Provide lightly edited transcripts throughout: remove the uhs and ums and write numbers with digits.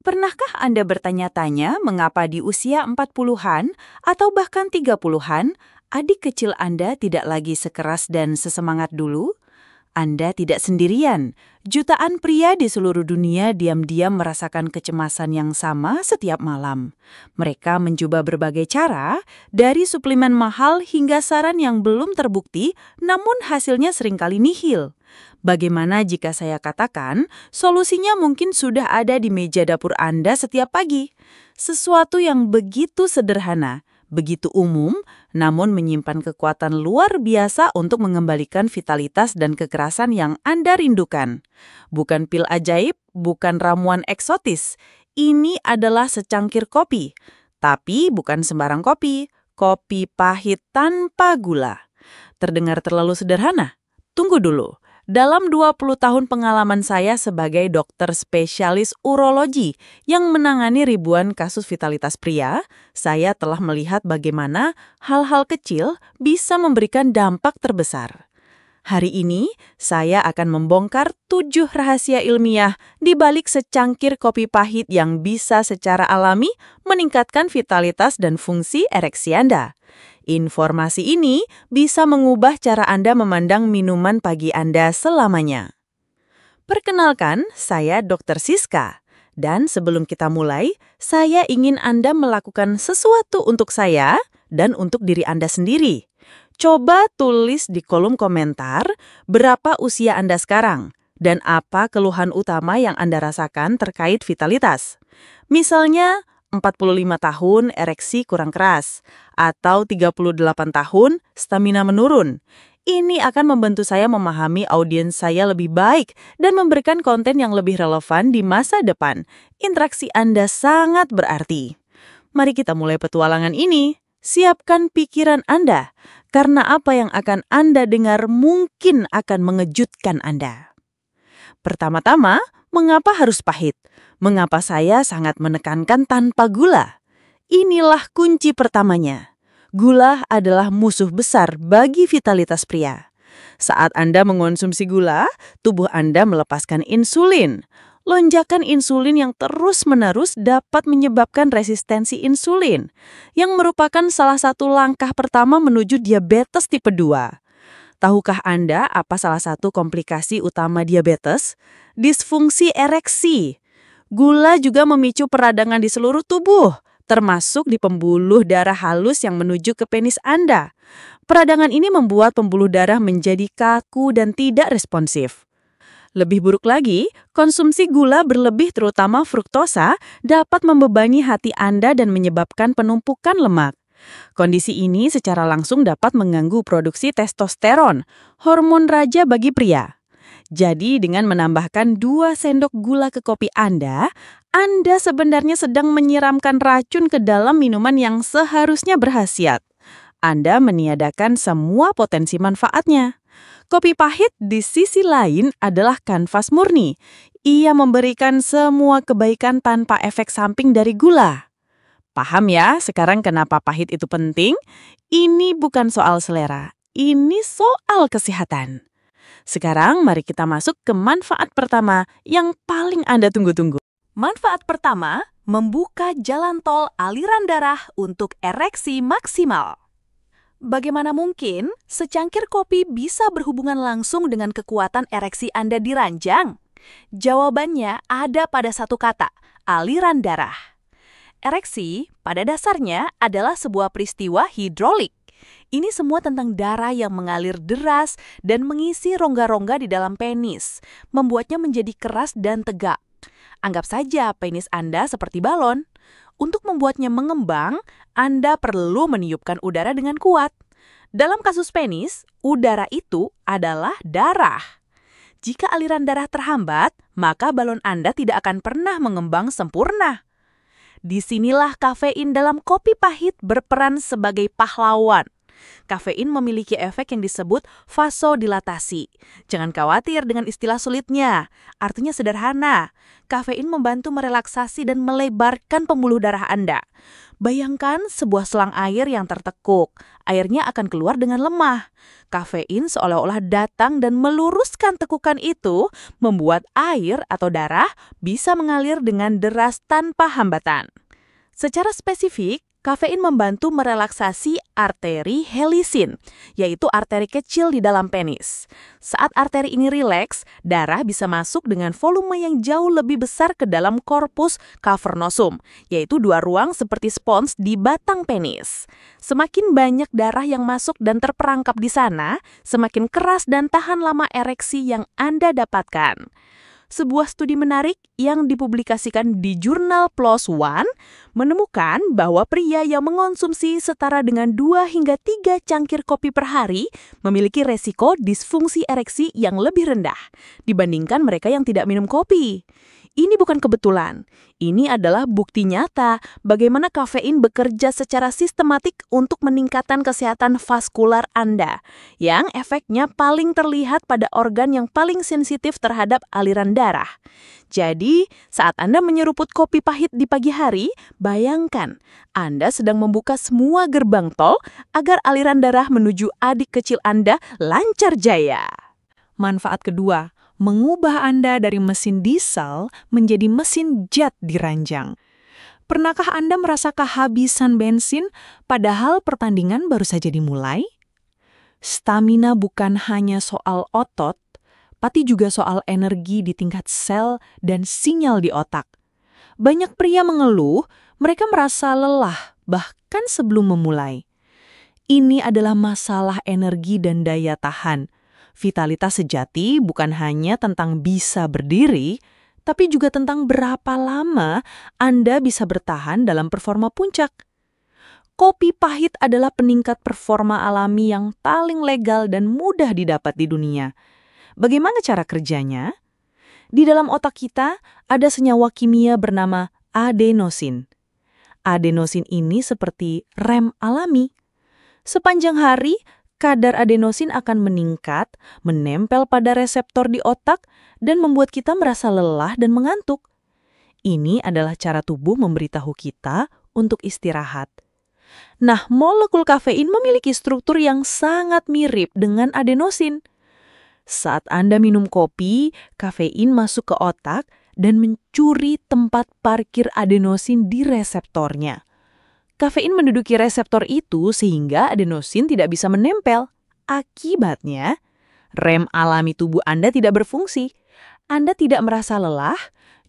Pernahkah Anda bertanya-tanya mengapa di usia 40-an atau bahkan 30-an, adik kecil Anda tidak lagi sekeras dan sesemangat dulu? Anda tidak sendirian. Jutaan pria di seluruh dunia diam-diam merasakan kecemasan yang sama setiap malam. Mereka mencoba berbagai cara, dari suplemen mahal hingga saran yang belum terbukti, namun hasilnya seringkali nihil. Bagaimana jika saya katakan, solusinya mungkin sudah ada di meja dapur Anda setiap pagi? Sesuatu yang begitu sederhana, begitu umum, namun menyimpan kekuatan luar biasa untuk mengembalikan vitalitas dan kekerasan yang Anda rindukan. Bukan pil ajaib, bukan ramuan eksotis. Ini adalah secangkir kopi. Tapi bukan sembarang kopi. Kopi pahit tanpa gula. Terdengar terlalu sederhana? Tunggu dulu. Dalam 20 tahun pengalaman saya sebagai dokter spesialis urologi yang menangani ribuan kasus vitalitas pria, saya telah melihat bagaimana hal-hal kecil bisa memberikan dampak terbesar. Hari ini, saya akan membongkar 7 rahasia ilmiah di balik secangkir kopi pahit yang bisa secara alami meningkatkan vitalitas dan fungsi ereksi Anda. Informasi ini bisa mengubah cara Anda memandang minuman pagi Anda selamanya. Perkenalkan, saya Dr. Siska. Dan sebelum kita mulai, saya ingin Anda melakukan sesuatu untuk saya dan untuk diri Anda sendiri. Coba tulis di kolom komentar berapa usia Anda sekarang dan apa keluhan utama yang Anda rasakan terkait vitalitas. Misalnya, 45 tahun ereksi kurang keras, atau 38 tahun stamina menurun. Ini akan membantu saya memahami audiens saya lebih baik dan memberikan konten yang lebih relevan di masa depan. Interaksi Anda sangat berarti. Mari kita mulai petualangan ini. Siapkan pikiran Anda, karena apa yang akan Anda dengar mungkin akan mengejutkan Anda. Pertama-tama, mengapa harus pahit? Mengapa saya sangat menekankan tanpa gula? Inilah kunci pertamanya. Gula adalah musuh besar bagi vitalitas pria. Saat Anda mengonsumsi gula, tubuh Anda melepaskan insulin. Lonjakan insulin yang terus-menerus dapat menyebabkan resistensi insulin, yang merupakan salah satu langkah pertama menuju diabetes tipe 2. Tahukah Anda apa salah satu komplikasi utama diabetes? Disfungsi ereksi. Gula juga memicu peradangan di seluruh tubuh, termasuk di pembuluh darah halus yang menuju ke penis Anda. Peradangan ini membuat pembuluh darah menjadi kaku dan tidak responsif. Lebih buruk lagi, konsumsi gula berlebih terutama fruktosa dapat membebani hati Anda dan menyebabkan penumpukan lemak. Kondisi ini secara langsung dapat mengganggu produksi testosteron, hormon raja bagi pria. Jadi dengan menambahkan 2 sendok gula ke kopi Anda sebenarnya sedang menyiramkan racun ke dalam minuman yang seharusnya berkhasiat. Anda meniadakan semua potensi manfaatnya. Kopi pahit di sisi lain adalah kanvas murni. Ia memberikan semua kebaikan tanpa efek samping dari gula. Paham ya sekarang kenapa pahit itu penting? Ini bukan soal selera, ini soal kesehatan. Sekarang mari kita masuk ke manfaat pertama yang paling Anda tunggu-tunggu. Manfaat pertama, membuka jalan tol aliran darah untuk ereksi maksimal. Bagaimana mungkin secangkir kopi bisa berhubungan langsung dengan kekuatan ereksi Anda diranjang? Jawabannya ada pada satu kata, aliran darah. Ereksi pada dasarnya adalah sebuah peristiwa hidrolik. Ini semua tentang darah yang mengalir deras dan mengisi rongga-rongga di dalam penis, membuatnya menjadi keras dan tegak. Anggap saja penis Anda seperti balon. Untuk membuatnya mengembang, Anda perlu meniupkan udara dengan kuat. Dalam kasus penis, udara itu adalah darah. Jika aliran darah terhambat, maka balon Anda tidak akan pernah mengembang sempurna. Disinilah kafein dalam kopi pahit berperan sebagai pahlawan. Kafein memiliki efek yang disebut vasodilatasi. Jangan khawatir dengan istilah sulitnya. Artinya sederhana. Kafein membantu merelaksasi dan melebarkan pembuluh darah Anda. Bayangkan sebuah selang air yang tertekuk. Airnya akan keluar dengan lemah. Kafein seolah-olah datang dan meluruskan tekukan itu, membuat air atau darah bisa mengalir dengan deras tanpa hambatan. Secara spesifik, kafein membantu merelaksasi arteri helisin, yaitu arteri kecil di dalam penis. Saat arteri ini rileks, darah bisa masuk dengan volume yang jauh lebih besar ke dalam korpus cavernosum, yaitu dua ruang seperti spons di batang penis. Semakin banyak darah yang masuk dan terperangkap di sana, semakin keras dan tahan lama ereksi yang Anda dapatkan. Sebuah studi menarik yang dipublikasikan di jurnal PLOS ONE menemukan bahwa pria yang mengonsumsi setara dengan 2 hingga 3 cangkir kopi per hari memiliki resiko disfungsi ereksi yang lebih rendah dibandingkan mereka yang tidak minum kopi. Ini bukan kebetulan. Ini adalah bukti nyata bagaimana kafein bekerja secara sistematik untuk meningkatkan kesehatan vaskular Anda, yang efeknya paling terlihat pada organ yang paling sensitif terhadap aliran darah. Jadi, saat Anda menyeruput kopi pahit di pagi hari, bayangkan Anda sedang membuka semua gerbang tol agar aliran darah menuju adik kecil Anda lancar jaya. Manfaat kedua, mengubah Anda dari mesin diesel menjadi mesin jet di ranjang. Pernahkah Anda merasa kehabisan bensin padahal pertandingan baru saja dimulai? Stamina bukan hanya soal otot, tapi juga soal energi di tingkat sel dan sinyal di otak. Banyak pria mengeluh, mereka merasa lelah bahkan sebelum memulai. Ini adalah masalah energi dan daya tahan. Vitalitas sejati bukan hanya tentang bisa berdiri, tapi juga tentang berapa lama Anda bisa bertahan dalam performa puncak. Kopi pahit adalah peningkat performa alami yang paling legal dan mudah didapat di dunia. Bagaimana cara kerjanya? Di dalam otak kita ada senyawa kimia bernama adenosin. Adenosin ini seperti rem alami. Sepanjang hari, kadar adenosin akan meningkat, menempel pada reseptor di otak, dan membuat kita merasa lelah dan mengantuk. Ini adalah cara tubuh memberitahu kita untuk istirahat. Nah, molekul kafein memiliki struktur yang sangat mirip dengan adenosin. Saat Anda minum kopi, kafein masuk ke otak dan mencuri tempat parkir adenosin di reseptornya. Kafein menduduki reseptor itu sehingga adenosin tidak bisa menempel. Akibatnya, rem alami tubuh Anda tidak berfungsi. Anda tidak merasa lelah,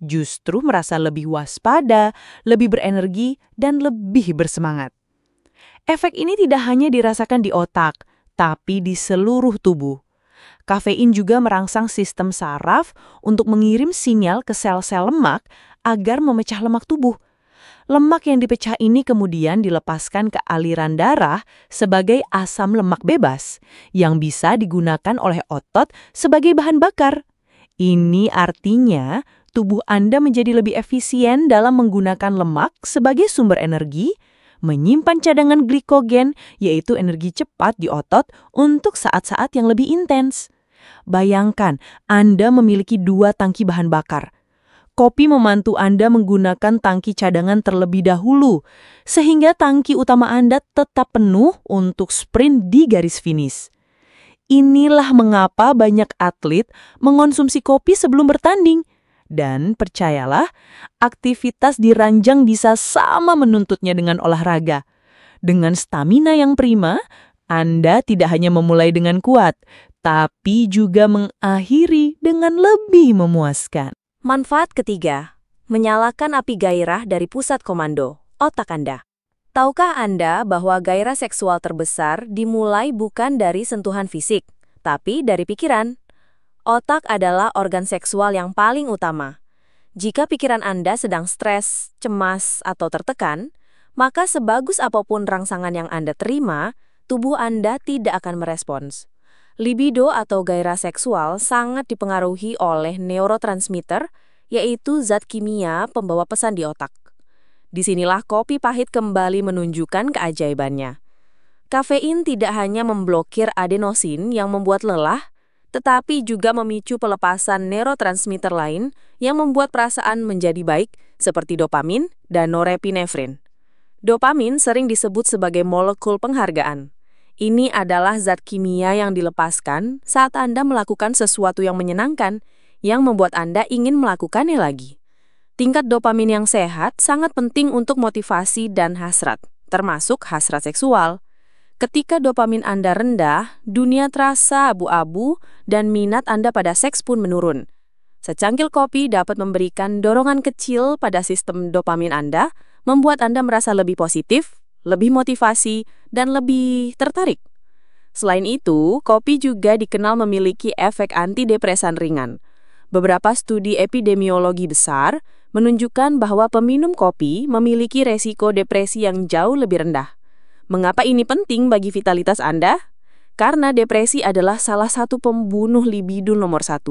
justru merasa lebih waspada, lebih berenergi, dan lebih bersemangat. Efek ini tidak hanya dirasakan di otak, tapi di seluruh tubuh. Kafein juga merangsang sistem saraf untuk mengirim sinyal ke sel-sel lemak agar memecah lemak tubuh. Lemak yang dipecah ini kemudian dilepaskan ke aliran darah sebagai asam lemak bebas yang bisa digunakan oleh otot sebagai bahan bakar. Ini artinya tubuh Anda menjadi lebih efisien dalam menggunakan lemak sebagai sumber energi, menyimpan cadangan glikogen, yaitu energi cepat di otot untuk saat-saat yang lebih intens. Bayangkan, Anda memiliki 2 tangki bahan bakar. Kopi membantu Anda menggunakan tangki cadangan terlebih dahulu, sehingga tangki utama Anda tetap penuh untuk sprint di garis finish. Inilah mengapa banyak atlet mengonsumsi kopi sebelum bertanding. Dan percayalah, aktivitas di ranjang bisa sama menuntutnya dengan olahraga. Dengan stamina yang prima, Anda tidak hanya memulai dengan kuat, tapi juga mengakhiri dengan lebih memuaskan. Manfaat ketiga, menyalakan api gairah dari pusat komando, otak Anda. Tahukah Anda bahwa gairah seksual terbesar dimulai bukan dari sentuhan fisik, tapi dari pikiran? Otak adalah organ seksual yang paling utama. Jika pikiran Anda sedang stres, cemas, atau tertekan, maka sebagus apapun rangsangan yang Anda terima, tubuh Anda tidak akan merespons. Libido atau gairah seksual sangat dipengaruhi oleh neurotransmitter, yaitu zat kimia pembawa pesan di otak. Disinilah kopi pahit kembali menunjukkan keajaibannya. Kafein tidak hanya memblokir adenosin yang membuat lelah, tetapi juga memicu pelepasan neurotransmitter lain yang membuat perasaan menjadi baik, seperti dopamin dan norepinefrin. Dopamin sering disebut sebagai molekul penghargaan. Ini adalah zat kimia yang dilepaskan saat Anda melakukan sesuatu yang menyenangkan, yang membuat Anda ingin melakukannya lagi. Tingkat dopamin yang sehat sangat penting untuk motivasi dan hasrat, termasuk hasrat seksual. Ketika dopamin Anda rendah, dunia terasa abu-abu dan minat Anda pada seks pun menurun. Secangkir kopi dapat memberikan dorongan kecil pada sistem dopamin Anda, membuat Anda merasa lebih positif, lebih motivasi, dan lebih tertarik. Selain itu, kopi juga dikenal memiliki efek antidepresan ringan. Beberapa studi epidemiologi besar menunjukkan bahwa peminum kopi memiliki resiko depresi yang jauh lebih rendah. Mengapa ini penting bagi vitalitas Anda? Karena depresi adalah salah satu pembunuh libido nomor 1.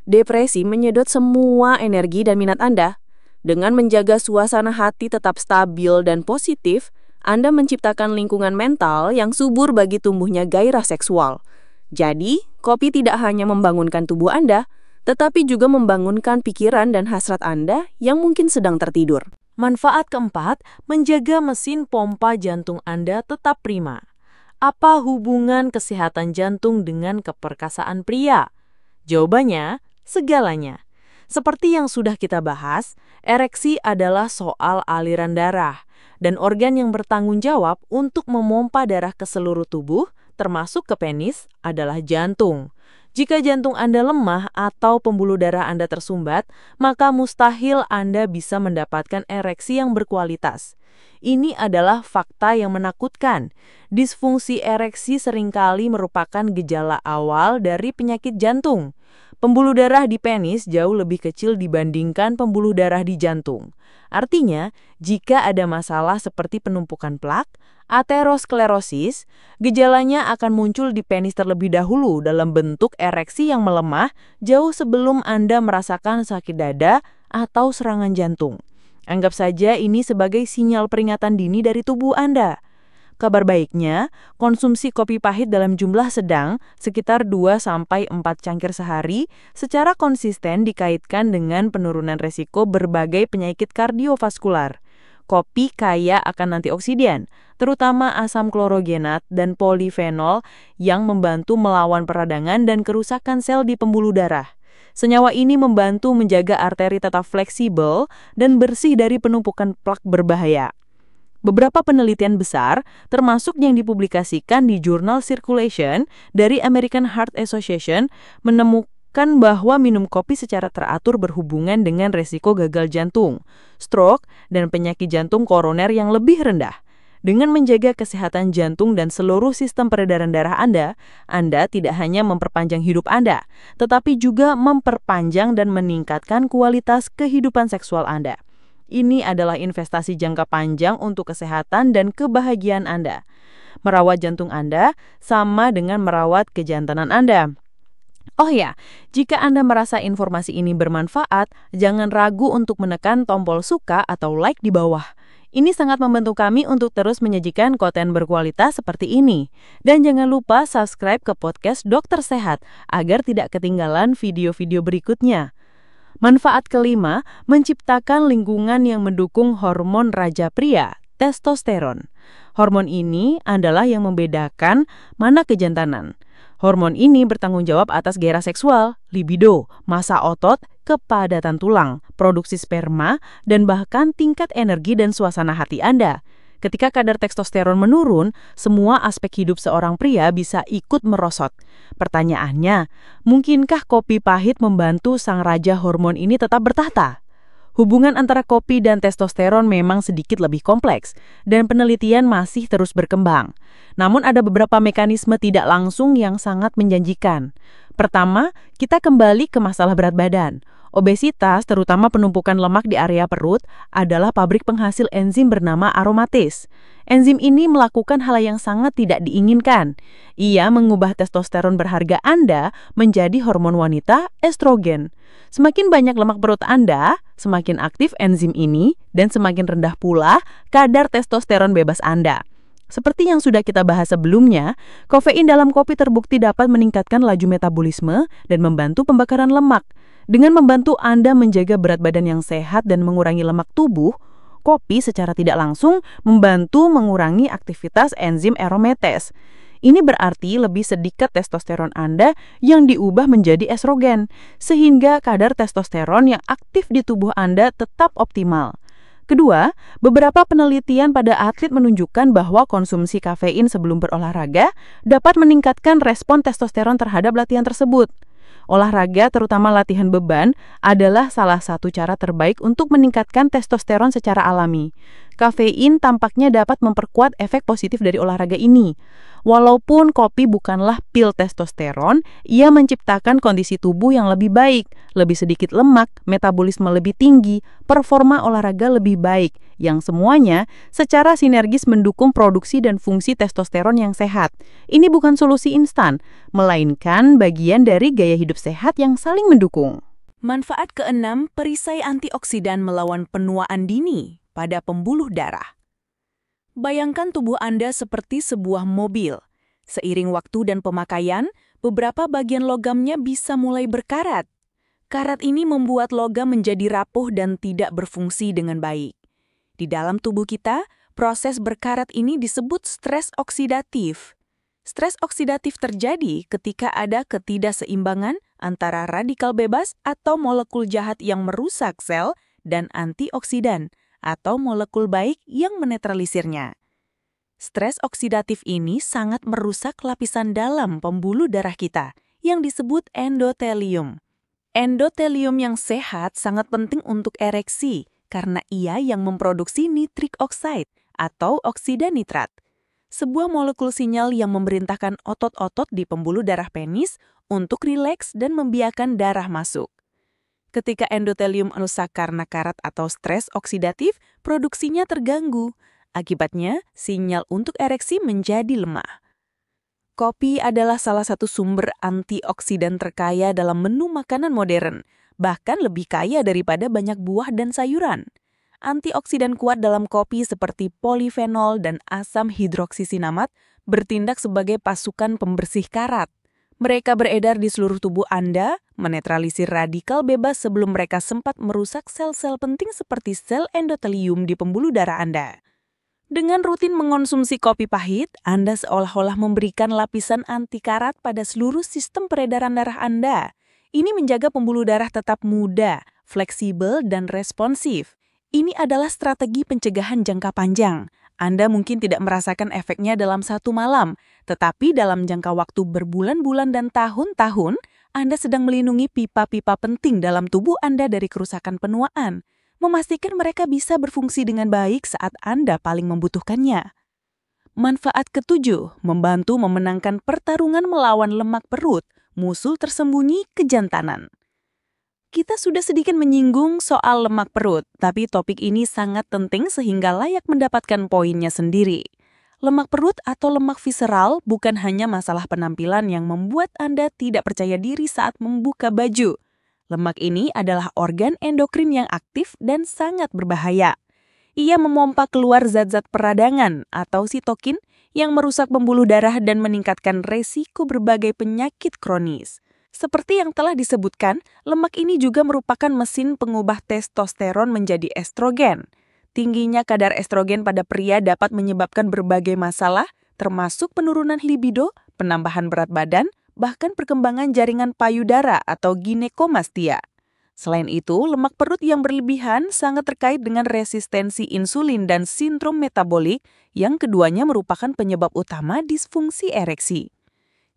Depresi menyedot semua energi dan minat Anda. Dengan menjaga suasana hati tetap stabil dan positif, Anda menciptakan lingkungan mental yang subur bagi tumbuhnya gairah seksual. Jadi, kopi tidak hanya membangunkan tubuh Anda, tetapi juga membangunkan pikiran dan hasrat Anda yang mungkin sedang tertidur. Manfaat keempat, menjaga mesin pompa jantung Anda tetap prima. Apa hubungan kesehatan jantung dengan keperkasaan pria? Jawabannya, segalanya. Seperti yang sudah kita bahas, ereksi adalah soal aliran darah, dan organ yang bertanggung jawab untuk memompa darah ke seluruh tubuh, termasuk ke penis, adalah jantung. Jika jantung Anda lemah atau pembuluh darah Anda tersumbat, maka mustahil Anda bisa mendapatkan ereksi yang berkualitas. Ini adalah fakta yang menakutkan. Disfungsi ereksi seringkali merupakan gejala awal dari penyakit jantung. Pembuluh darah di penis jauh lebih kecil dibandingkan pembuluh darah di jantung. Artinya, jika ada masalah seperti penumpukan plak, aterosklerosis, gejalanya akan muncul di penis terlebih dahulu dalam bentuk ereksi yang melemah jauh sebelum Anda merasakan sakit dada atau serangan jantung. Anggap saja ini sebagai sinyal peringatan dini dari tubuh Anda. Kabar baiknya, konsumsi kopi pahit dalam jumlah sedang, sekitar 2-4 cangkir sehari, secara konsisten dikaitkan dengan penurunan resiko berbagai penyakit kardiovaskular. Kopi kaya akan antioksidan, terutama asam klorogenat dan polifenol yang membantu melawan peradangan dan kerusakan sel di pembuluh darah. Senyawa ini membantu menjaga arteri tetap fleksibel dan bersih dari penumpukan plak berbahaya. Beberapa penelitian besar, termasuk yang dipublikasikan di jurnal Circulation dari American Heart Association, menemukan bahwa minum kopi secara teratur berhubungan dengan resiko gagal jantung, stroke, dan penyakit jantung koroner yang lebih rendah. Dengan menjaga kesehatan jantung dan seluruh sistem peredaran darah Anda tidak hanya memperpanjang hidup Anda, tetapi juga memperpanjang dan meningkatkan kualitas kehidupan seksual Anda. Ini adalah investasi jangka panjang untuk kesehatan dan kebahagiaan Anda. Merawat jantung Anda sama dengan merawat kejantanan Anda. Oh ya, jika Anda merasa informasi ini bermanfaat, jangan ragu untuk menekan tombol suka atau like di bawah. Ini sangat membantu kami untuk terus menyajikan konten berkualitas seperti ini. Dan jangan lupa subscribe ke podcast Dokter Sehat agar tidak ketinggalan video-video berikutnya. Manfaat kelima, menciptakan lingkungan yang mendukung hormon raja pria, testosteron. Hormon ini adalah yang membedakan mana kejantanan. Hormon ini bertanggung jawab atas gairah seksual, libido, massa otot, kepadatan tulang, produksi sperma, dan bahkan tingkat energi dan suasana hati Anda. Ketika kadar testosteron menurun, semua aspek hidup seorang pria bisa ikut merosot. Pertanyaannya, mungkinkah kopi pahit membantu sang raja hormon ini tetap bertahta? Hubungan antara kopi dan testosteron memang sedikit lebih kompleks, dan penelitian masih terus berkembang. Namun ada beberapa mekanisme tidak langsung yang sangat menjanjikan. Pertama, kita kembali ke masalah berat badan. Obesitas, terutama penumpukan lemak di area perut, adalah pabrik penghasil enzim bernama aromatase. Enzim ini melakukan hal yang sangat tidak diinginkan. Ia mengubah testosteron berharga Anda menjadi hormon wanita, estrogen. Semakin banyak lemak perut Anda, semakin aktif enzim ini, dan semakin rendah pula kadar testosteron bebas Anda. Seperti yang sudah kita bahas sebelumnya, kafein dalam kopi terbukti dapat meningkatkan laju metabolisme dan membantu pembakaran lemak. Dengan membantu Anda menjaga berat badan yang sehat dan mengurangi lemak tubuh, kopi secara tidak langsung membantu mengurangi aktivitas enzim aromatase. Ini berarti lebih sedikit testosteron Anda yang diubah menjadi estrogen, sehingga kadar testosteron yang aktif di tubuh Anda tetap optimal. Kedua, beberapa penelitian pada atlet menunjukkan bahwa konsumsi kafein sebelum berolahraga dapat meningkatkan respon testosteron terhadap latihan tersebut. Olahraga, terutama latihan beban, adalah salah satu cara terbaik untuk meningkatkan testosteron secara alami. Kafein tampaknya dapat memperkuat efek positif dari olahraga ini. Walaupun kopi bukanlah pil testosteron, ia menciptakan kondisi tubuh yang lebih baik, lebih sedikit lemak, metabolisme lebih tinggi, performa olahraga lebih baik, yang semuanya secara sinergis mendukung produksi dan fungsi testosteron yang sehat. Ini bukan solusi instan, melainkan bagian dari gaya hidup sehat yang saling mendukung. Manfaat keenam, perisai antioksidan melawan penuaan dini pada pembuluh darah. Bayangkan tubuh Anda seperti sebuah mobil. Seiring waktu dan pemakaian, beberapa bagian logamnya bisa mulai berkarat. Karat ini membuat logam menjadi rapuh dan tidak berfungsi dengan baik. Di dalam tubuh kita, proses berkarat ini disebut stres oksidatif. Stres oksidatif terjadi ketika ada ketidakseimbangan antara radikal bebas atau molekul jahat yang merusak sel dan antioksidan atau molekul baik yang menetralisirnya. Stres oksidatif ini sangat merusak lapisan dalam pembuluh darah kita yang disebut endotelium. Endotelium yang sehat sangat penting untuk ereksi karena ia yang memproduksi nitric oxide atau oksida nitrat, sebuah molekul sinyal yang memerintahkan otot-otot di pembuluh darah penis untuk rileks dan membiarkan darah masuk. Ketika endotelium rusak karena karat atau stres oksidatif, produksinya terganggu. Akibatnya, sinyal untuk ereksi menjadi lemah. Kopi adalah salah satu sumber antioksidan terkaya dalam menu makanan modern, bahkan lebih kaya daripada banyak buah dan sayuran. Antioksidan kuat dalam kopi seperti polifenol dan asam hidroksisinamat bertindak sebagai pasukan pembersih karat. Mereka beredar di seluruh tubuh Anda, menetralisir radikal bebas sebelum mereka sempat merusak sel-sel penting seperti sel endotelium di pembuluh darah Anda. Dengan rutin mengonsumsi kopi pahit, Anda seolah-olah memberikan lapisan anti karat pada seluruh sistem peredaran darah Anda. Ini menjaga pembuluh darah tetap muda, fleksibel, dan responsif. Ini adalah strategi pencegahan jangka panjang. Anda mungkin tidak merasakan efeknya dalam satu malam, tetapi dalam jangka waktu berbulan-bulan dan tahun-tahun, Anda sedang melindungi pipa-pipa penting dalam tubuh Anda dari kerusakan penuaan, memastikan mereka bisa berfungsi dengan baik saat Anda paling membutuhkannya. Manfaat ketujuh, membantu memenangkan pertarungan melawan lemak perut, musuh tersembunyi kejantanan. Kita sudah sedikit menyinggung soal lemak perut, tapi topik ini sangat penting sehingga layak mendapatkan poinnya sendiri. Lemak perut atau lemak visceral bukan hanya masalah penampilan yang membuat Anda tidak percaya diri saat membuka baju. Lemak ini adalah organ endokrin yang aktif dan sangat berbahaya. Ia memompa keluar zat-zat peradangan atau sitokin yang merusak pembuluh darah dan meningkatkan resiko berbagai penyakit kronis. Seperti yang telah disebutkan, lemak ini juga merupakan mesin pengubah testosteron menjadi estrogen. Tingginya kadar estrogen pada pria dapat menyebabkan berbagai masalah, termasuk penurunan libido, penambahan berat badan, bahkan perkembangan jaringan payudara atau ginekomastia. Selain itu, lemak perut yang berlebihan sangat terkait dengan resistensi insulin dan sindrom metabolik, yang keduanya merupakan penyebab utama disfungsi ereksi.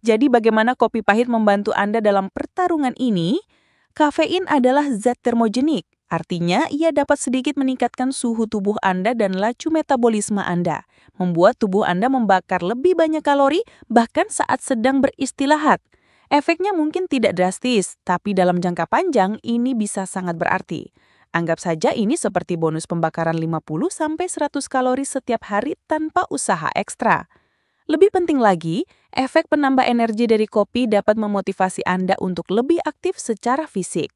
Jadi bagaimana kopi pahit membantu Anda dalam pertarungan ini? Kafein adalah zat termogenik, artinya ia dapat sedikit meningkatkan suhu tubuh Anda dan laju metabolisme Anda, membuat tubuh Anda membakar lebih banyak kalori bahkan saat sedang beristirahat. Efeknya mungkin tidak drastis, tapi dalam jangka panjang ini bisa sangat berarti. Anggap saja ini seperti bonus pembakaran 50-100 kalori setiap hari tanpa usaha ekstra. Lebih penting lagi, efek penambah energi dari kopi dapat memotivasi Anda untuk lebih aktif secara fisik.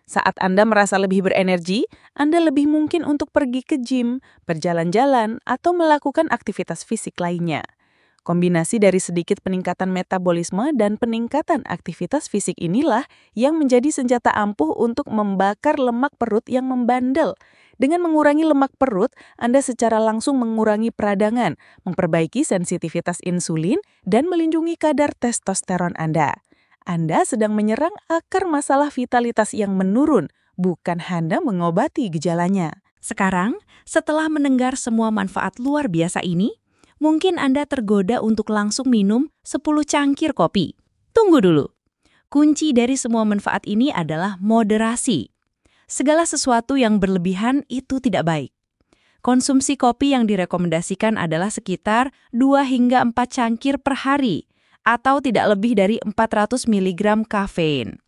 Saat Anda merasa lebih berenergi, Anda lebih mungkin untuk pergi ke gym, berjalan-jalan, atau melakukan aktivitas fisik lainnya. Kombinasi dari sedikit peningkatan metabolisme dan peningkatan aktivitas fisik inilah yang menjadi senjata ampuh untuk membakar lemak perut yang membandel. Dengan mengurangi lemak perut, Anda secara langsung mengurangi peradangan, memperbaiki sensitivitas insulin, dan melindungi kadar testosteron Anda. Anda sedang menyerang akar masalah vitalitas yang menurun, bukan hanya mengobati gejalanya. Sekarang, setelah mendengar semua manfaat luar biasa ini, mungkin Anda tergoda untuk langsung minum 10 cangkir kopi. Tunggu dulu. Kunci dari semua manfaat ini adalah moderasi. Segala sesuatu yang berlebihan itu tidak baik. Konsumsi kopi yang direkomendasikan adalah sekitar 2 hingga 4 cangkir per hari, atau tidak lebih dari 400 mg kafein.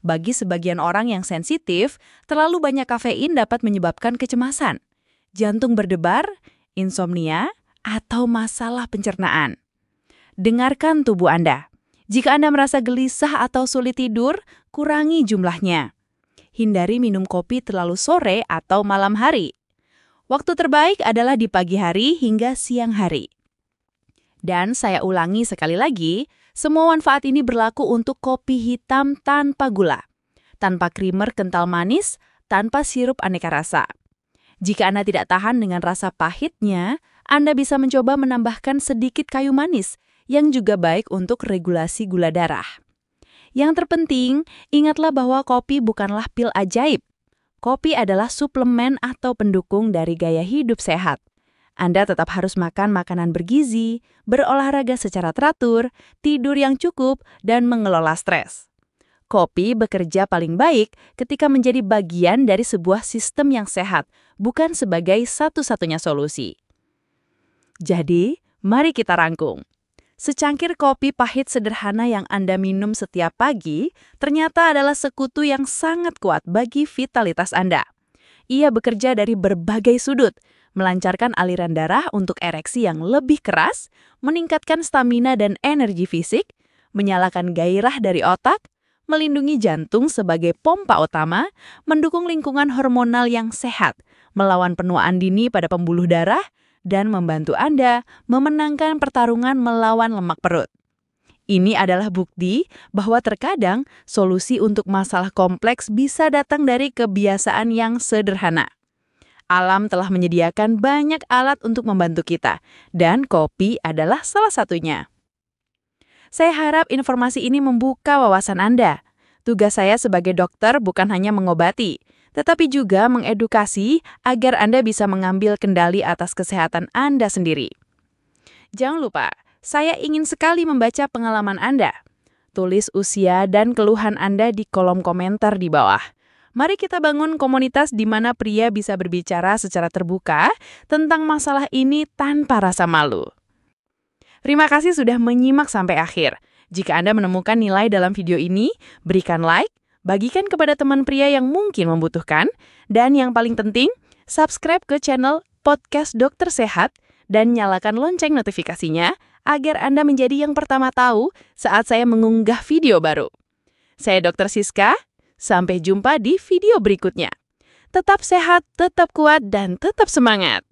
Bagi sebagian orang yang sensitif, terlalu banyak kafein dapat menyebabkan kecemasan, jantung berdebar, insomnia, atau masalah pencernaan. Dengarkan tubuh Anda. Jika Anda merasa gelisah atau sulit tidur, kurangi jumlahnya. Hindari minum kopi terlalu sore atau malam hari. Waktu terbaik adalah di pagi hari hingga siang hari. Dan saya ulangi sekali lagi, semua manfaat ini berlaku untuk kopi hitam tanpa gula, tanpa krimer kental manis, tanpa sirup aneka rasa. Jika Anda tidak tahan dengan rasa pahitnya, Anda bisa mencoba menambahkan sedikit kayu manis yang juga baik untuk regulasi gula darah. Yang terpenting, ingatlah bahwa kopi bukanlah pil ajaib. Kopi adalah suplemen atau pendukung dari gaya hidup sehat. Anda tetap harus makan makanan bergizi, berolahraga secara teratur, tidur yang cukup, dan mengelola stres. Kopi bekerja paling baik ketika menjadi bagian dari sebuah sistem yang sehat, bukan sebagai satu-satunya solusi. Jadi, mari kita rangkum. Secangkir kopi pahit sederhana yang Anda minum setiap pagi ternyata adalah sekutu yang sangat kuat bagi vitalitas Anda. Ia bekerja dari berbagai sudut, melancarkan aliran darah untuk ereksi yang lebih keras, meningkatkan stamina dan energi fisik, menyalakan gairah dari otak, melindungi jantung sebagai pompa utama, mendukung lingkungan hormonal yang sehat, melawan penuaan dini pada pembuluh darah, dan membantu Anda memenangkan pertarungan melawan lemak perut. Ini adalah bukti bahwa terkadang solusi untuk masalah kompleks bisa datang dari kebiasaan yang sederhana. Alam telah menyediakan banyak alat untuk membantu kita, dan kopi adalah salah satunya. Saya harap informasi ini membuka wawasan Anda. Tugas saya sebagai dokter bukan hanya mengobati, tetapi juga mengedukasi agar Anda bisa mengambil kendali atas kesehatan Anda sendiri. Jangan lupa, saya ingin sekali membaca pengalaman Anda. Tulis usia dan keluhan Anda di kolom komentar di bawah. Mari kita bangun komunitas di mana pria bisa berbicara secara terbuka tentang masalah ini tanpa rasa malu. Terima kasih sudah menyimak sampai akhir. Jika Anda menemukan nilai dalam video ini, berikan like, bagikan kepada teman pria yang mungkin membutuhkan, dan yang paling penting, subscribe ke channel Podcast Dokter Sehat dan nyalakan lonceng notifikasinya agar Anda menjadi yang pertama tahu saat saya mengunggah video baru. Saya Dr. Siska. Sampai jumpa di video berikutnya. Tetap sehat, tetap kuat, dan tetap semangat.